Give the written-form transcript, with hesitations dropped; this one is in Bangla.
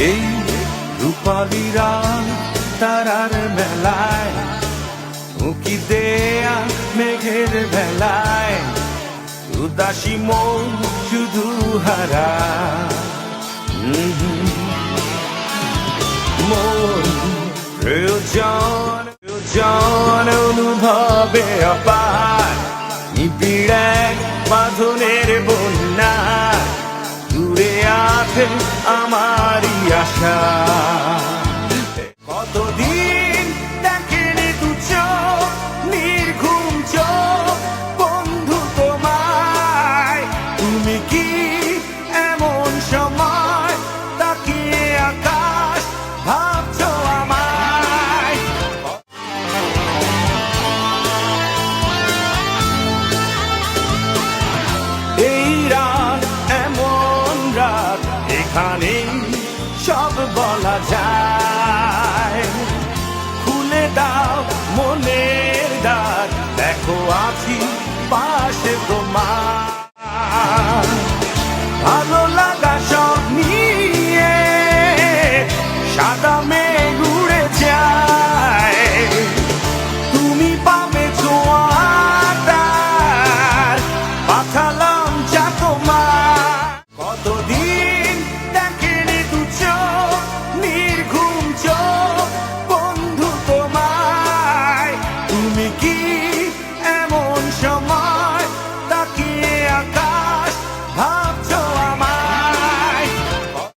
এই রূপালী রাত তারার মেলায়, উকি দেয়া মেঘের বেলায়, উদাসী মন শুধু হারা। মন প্রয়োজন অনুভবে অপার, নিবিড় এক বাঁধনের বন্যা, দূরে আছে আমারই আশা। কতদিন দেখেনি দু চোখ, নির্ঘুম চোখ বন্ধু তোমায়, তুমি কি এমন সময় তাকিয়ে আকাশ ভাবছো আমায়? এই রাত এমন রাত, এখানে সব বলা যায়।